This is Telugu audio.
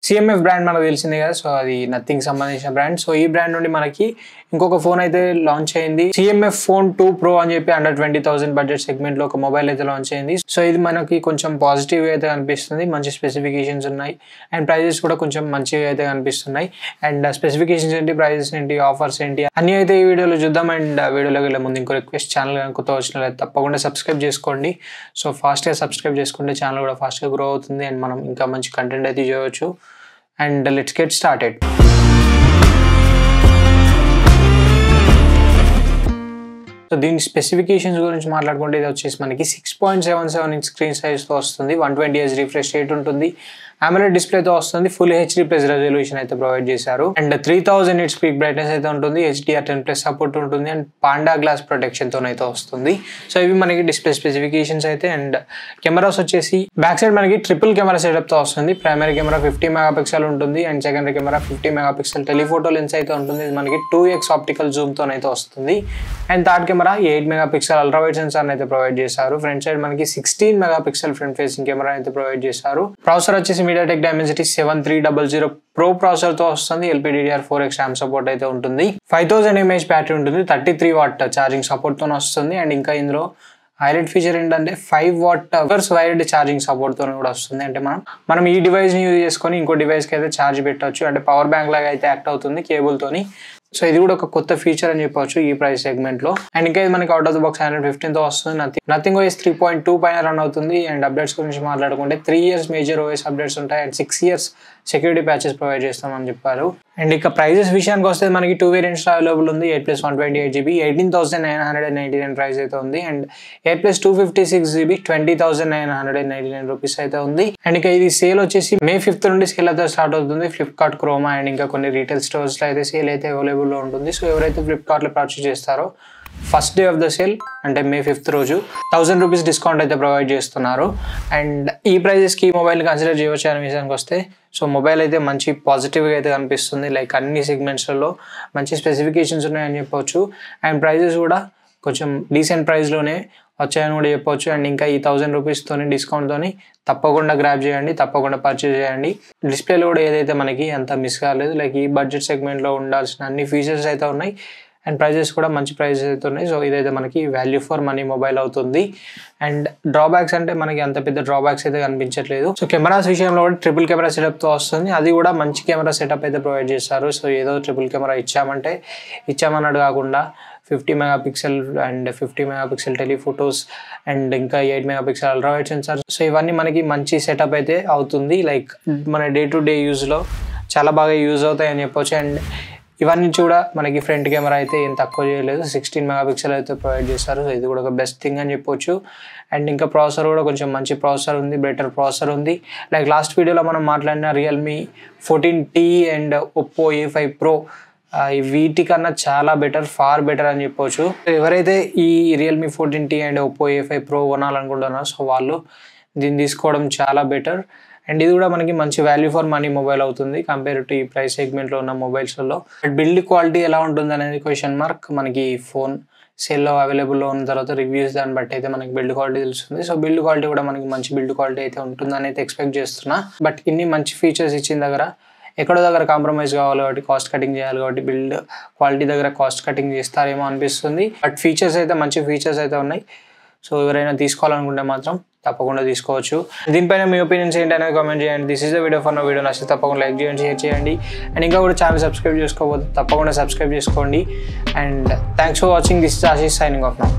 సిఎంఎఫ్ బ్రాండ్ మనకు తెలిసిందే కదా, సో అది నథింగ్ సంబంధించిన బ్రాండ్. సో ఈ బ్రాండ్ నుండి మనకి ఇంకొక ఫోన్ అయితే లాంచ్ అయింది, సిఎంఎఫ్ ఫోన్ 2 Pro అని చెప్పి అండర్ 20,000 బడ్జెట్ సెగ్మెంట్ లో ఒక మొబైల్ అయితే లాంచ్ అయింది. సో ఇది మనకి కొంచెం పాజిటివ్ అయితే కనిపిస్తుంది, మంచి స్పెసిఫికేషన్స్ ఉన్నాయి అండ్ ప్రైజెస్ కూడా కొంచెం మంచిగా అయితే కనిపిస్తున్నాయి. అండ్ స్పెసిఫికేషన్స్ ఏంటి, ప్రైజెస్ ఏంటి, ఆఫర్స్ ఏంటి అన్ని అయితే ఈ వీడియోలో చూద్దాం. అండ్ వీడియోలోకి వెళ్ళే ముందు ఇంకో రిక్వెస్ట్, ఛానల్ కొత్త వచ్చిన తప్పకుండా సబ్స్క్రైబ్ చేసుకోండి. సో ఫాస్ట్గా సబ్స్క్రైబ్ చేసుకుంటే ఛానల్ కూడా ఫాస్ట్గా గ్రో అవుతుంది అండ్ మనం ఇంకా మంచి కంటెంట్ అయితే చేయవచ్చు. And let's get started. So దీని స్పెసిఫికేషన్స్ గురించి మాట్లాడుకుంటే ఇది వచ్చేసి మనకి 6.77 ఇంచ్ స్క్రీన్ సైజ్తో వస్తుంది, 120Hz రిఫ్రెష్ రేట్ ఉంటుంది, AMOLED డిస్ప్లేతో వస్తుంది, ఫుల్ HD+ రెజల్యూషన్ అయితే ప్రొవైడ్ చేశారు అండ్ 3000 nits పీక్ బ్రైట్నెస్ అయితే ఉంటుంది, HDR10+ సపోర్ట్ ఉంటుంది అండ్ పాండా గ్లాస్ ప్రొటెక్షన్తో అయితే వస్తుంది. సో ఇవి మనకి డిస్ప్లే స్పెసిఫికేషన్స్ అయితే. అండ్ కెమెరాస్ వచ్చేసి బ్యాక్ సైడ్ మనకి ట్రిపుల్ కెమెరా సెటప్తో వస్తుంది, ప్రైమరీ కెమెరా 50 MP ఉంటుంది and secondary camera 50 MP telephoto lens అయితే ఉంటుంది. ఇది మనకి 2x ఆప్టికల్ జూమ్తో అయితే వస్తుంది and third camera 8 MP ultra wide sensor అయితే ప్రొవైడ్ చేశారు. ఫ్రంట్ సైడ్ మనకి 16 MP ఫ్రంట్ ఫేసింగ్ కెమెరా అయితే ప్రొవైడ్ చేశారు. ప్రాసెసర్ వచ్చేసి MediaTek Dimensity 7300 Pro ప్రాసెసర్ తో వస్తుంది, LPDDR4X RAM సపోర్ట్ అయితే ఉంటుంది, 5000 mAh బ్యాటరీ ఉంటుంది, 33 వాట్ ఛార్జింగ్ సపోర్ట్ తో వస్తుంది. అండ్ ఇంకా ఇందులో హైలైట్ ఫీచర్ ఏంటంటే 5 what hours wired charging support తో కూడా వస్తుంది. అంటే మనం ఈ డివైస్ ని యూజ్ చేసుకొని ఇంకో డివైస్ కి అయితే ఛార్జ్ పెట్టవచ్చు, అంటే పవర్ బ్యాంక్ లాగా అయితే యాక్ట్ అవుతుంది కేబుల్ తోని. సో ఇది కూడా ఒక కొత్త ఫీచర్ అని చెప్పవచ్చు ఈ ప్రైస్ సెగ్మెంట్ లో. అండ్ ఇంకా ఇది మనకి అవుట్ ఆఫ్ ద బాక్స్ 115 తో వస్తుంది, నథింగ్ OS 3.2 పైన రన్ అవుతుంది. అండ్ అప్డేట్స్ గురించి మాట్లాడుకుంటే 3 years మేజర్ OS అప్డేట్స్ ఉంటాయి and 6 years security patches provide చేస్తామని చెప్పారు. అండ్ ఇక ప్రైజెస్ విషయానికి వస్తే మనకి 2 వేరియంట్స్ అవైలబుల్ ఉంది, 8+128GB 18,999 ప్రైస్ అయితే ఉంది అండ్ 8+256GB 20,999 రూపీస్ అయితే ఉంది. అండ్ ఇక ఇది సేల్ వచ్చేసి May 5th నుండి సేల్ అయితే స్టార్ట్ అవుతుంది, ఫ్లిప్కార్ట్, క్రోమా అండ్ ఇంకా కొన్ని రీటైల్ స్టోర్స్ లో అయితే సేల్ అయితే అవైలబుల్ లో ఉంటుంది. సో ఎవరైతే ఫ్లిప్కార్ట్ లో పర్చేస్ చేస్తారో first day of the sale అంటే May 5th రోజు 1000 రూపీస్ డిస్కౌంట్ అయితే ప్రొవైడ్ చేస్తున్నారు. అండ్ ఈ ప్రైజెస్కి ఈ మొబైల్ని కన్సిడర్ చేయవచ్చు అనే విషయానికి వస్తే, సో మొబైల్ అయితే మంచి పాజిటివ్గా అయితే కనిపిస్తుంది, లైక్ అన్ని సెగ్మెంట్స్లలో మంచి స్పెసిఫికేషన్స్ ఉన్నాయని చెప్పవచ్చు అండ్ ప్రైజెస్ కూడా కొంచెం డీసెంట్ ప్రైస్లోనే వచ్చాయని కూడా చెప్పవచ్చు. అండ్ ఇంకా ఈ 1000 రూపీస్తోని డిస్కౌంట్తోని తప్పకుండా గ్రాబ్ చేయండి, తప్పకుండా పర్చేజ్ చేయండి. డిస్ప్లేలో కూడా ఏదైతే మనకి అంత మిస్ కాలేదు, లైక్ ఈ బడ్జెట్ సెగ్మెంట్లో ఉండాల్సిన అన్ని ఫీచర్స్ అయితే ఉన్నాయి అండ్ ప్రైజెస్ కూడా మంచి ప్రైజెస్ అయితే ఉన్నాయి. సో ఇదైతే మనకి వాల్యూ ఫర్ మనీ మొబైల్ అవుతుంది. అండ్ డ్రాబ్యాక్స్ అంటే మనకి అంత పెద్ద డ్రాబ్యాక్స్ అయితే కనిపించట్లేదు. సో కెమెరాస్ విషయంలో కూడా ట్రిపుల్ కెమెరా సెటప్తో వస్తుంది, అది కూడా మంచి కెమెరా సెటప్ అయితే ప్రొవైడ్ చేస్తారు. సో ఏదో ట్రిపుల్ కెమెరా ఇచ్చామన్నట్టు కాకుండా 50 MP and 50 MP telephotos and ఇంకా 8 MP ultra wide sensor. So ఇవన్నీ మనకి మంచి సెటప్ అయితే అవుతుంది, లైక్ మన డే టు డే యూజ్లో చాలా బాగా యూజ్ అవుతాయి అని చెప్పొచ్చు. అండ్ ఇవన్నీ కూడా మనకి ఫ్రంట్ కెమెరా అయితే ఏం తక్కువ చేయలేదు, 16 MP అయితే ప్రొవైడ్ చేస్తారు. సో ఇది కూడా ఒక బెస్ట్ థింగ్ అని చెప్పొచ్చు. అండ్ ఇంకా ప్రాసెసర్ కూడా కొంచెం మంచి ప్రాసెసర్ ఉంది, బెటర్ ప్రాసెసర్ ఉంది. లైక్ లాస్ట్ వీడియోలో మనం మాట్లాడిన Realme 14T and Oppo A5 Pro వీటికన్నా చాలా బెటర్, ఫార్ బెటర్ అని చెప్పొచ్చు. ఎవరైతే ఈ Realme 14T and Oppo A5 Pro కొనాలనుకుంటున్నారో సో వాళ్ళు దీన్ని తీసుకోవడం చాలా బెటర్. అండ్ ఇది కూడా మనకి మంచి వాల్యూ ఫర్ మనీ మొబైల్ అవుతుంది కంపేర్ టు ఈ ప్రైస్ సెగ్మెంట్లో ఉన్న మొబైల్స్లో. బిల్డ్ క్వాలిటీ ఎలా ఉంటుంది అనేది క్వశ్చన్ మార్క్. మనకి ఫోన్ సేల్లో అవైలబుల్లో ఉన్న తర్వాత రివ్యూస్ దాన్ని బట్టి అయితే మనకి బిల్డ్ క్వాలిటీ తెలుస్తుంది. సో బిల్డ్ క్వాలిటీ కూడా మనకి మంచి బిల్డ్ క్వాలిటీ అయితే ఉంటుందని అయితే ఎక్స్పెక్ట్ చేస్తున్నా. బట్ ఇన్ని మంచి ఫీచర్స్ ఇచ్చిన దగ్గర ఎక్కడో దగ్గర కాంప్రమైజ్ కావాలి కాబట్టి, కాస్ట్ కటింగ్ చేయాలి కాబట్టి బిల్డ్ క్వాలిటీ దగ్గర కాస్ట్ కటింగ్ చేస్తారేమో అనిపిస్తుంది. బట్ ఫీచర్స్ అయితే మంచి ఫీచర్స్ అయితే ఉన్నాయి. సో ఎవరైనా తీసుకోవాలనుకుంటే మాత్రం తప్పకుండా తీసుకోవచ్చు. దీనిపైన మీ ఒపీనియన్స్ ఏంటి అనేది కామెంట్ చేయండి. This is the video for now. Video నచ్చితే తప్పకుండా లైక్ చేయండి, షేర్ చేయండి అండ్ ఇంకా కూడా ఛానల్ సబ్స్క్రైబ్ చేసుకోకపోతే తప్పకుండా సబ్స్క్రైబ్ చేసుకోండి. And thanks for watching. This is Ashish signing off now.